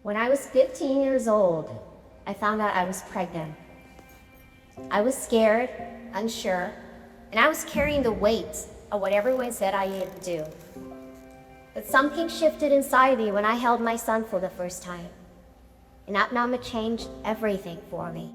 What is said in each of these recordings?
When I was 15 years old, I found out I was pregnant. I was scared, unsure, and I was carrying the weight of what everyone said I needed to do. But something shifted inside me when I held my son for the first time. And that moment changed everything for me.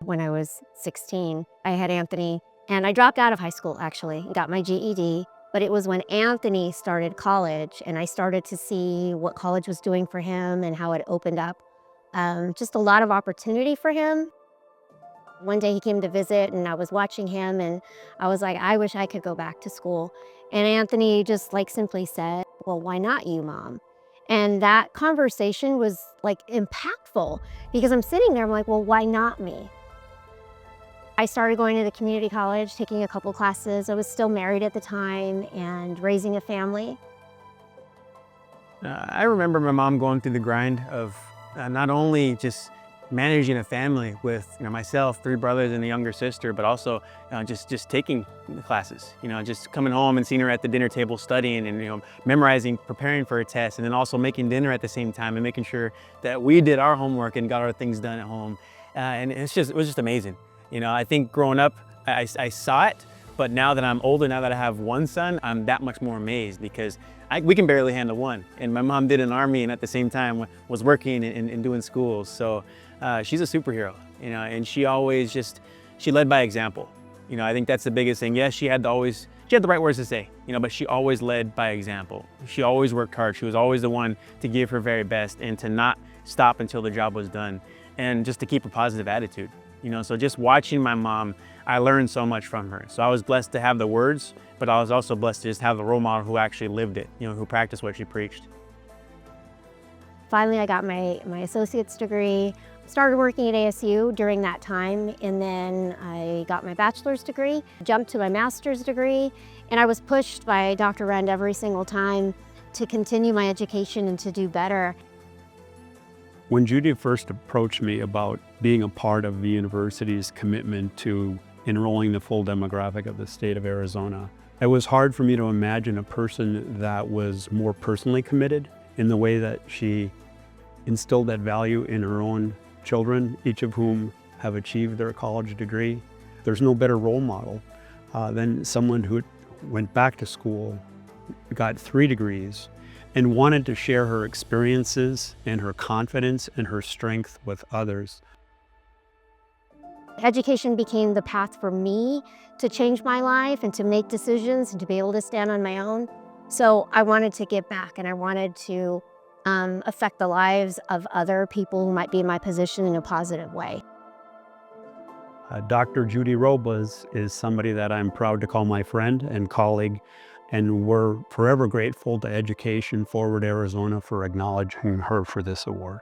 When I was 16, I had Anthony, and I dropped out of high school actually, and got my GED. But it was when Anthony started college and I started to see what college was doing for him and how it opened up just a lot of opportunity for him. One day he came to visit and I was watching him and I was like, I wish I could go back to school. And Anthony just simply said, well, why not you, Mom? And that conversation was impactful because I'm sitting there, I'm like, well, why not me? I started going to the community college, taking a couple classes. I was still married at the time and raising a family. I remember my mom going through the grind of not only just managing a family with myself, 3 brothers and a younger sister, but also just taking classes. Just coming home and seeing her at the dinner table studying and memorizing, preparing for a test, and then also making dinner at the same time and making sure that we did our homework and got our things done at home. And it was just amazing. I think growing up, I saw it, but now that I'm older, now that I have one son, I'm that much more amazed because we can barely handle one. And my mom did an Army and at the same time was working and doing schools. So she's a superhero, and she always she led by example. I think that's the biggest thing. Yes, she had the right words to say, but she always led by example. She always worked hard. She was always the one to give her very best and to not stop until the job was done and just to keep a positive attitude. So just watching my mom, I learned so much from her. So I was blessed to have the words, but I was also blessed to just have the role model who actually lived it, who practiced what she preached. Finally, I got my associate's degree, started working at ASU during that time, and then I got my bachelor's degree, jumped to my master's degree, and I was pushed by Dr. Rend every single time to continue my education and to do better. When Judy first approached me about being a part of the university's commitment to enrolling the full demographic of the state of Arizona, it was hard for me to imagine a person that was more personally committed in the way that she instilled that value in her own children, each of whom have achieved their college degree. There's no better role model than someone who went back to school, got 3 degrees, and wanted to share her experiences and her confidence and her strength with others. Education became the path for me to change my life and to make decisions and to be able to stand on my own. So I wanted to give back and I wanted to affect the lives of other people who might be in my position in a positive way. Dr. Judy Robles is somebody that I'm proud to call my friend and colleague, and we're forever grateful to Education Forward Arizona for acknowledging her for this award.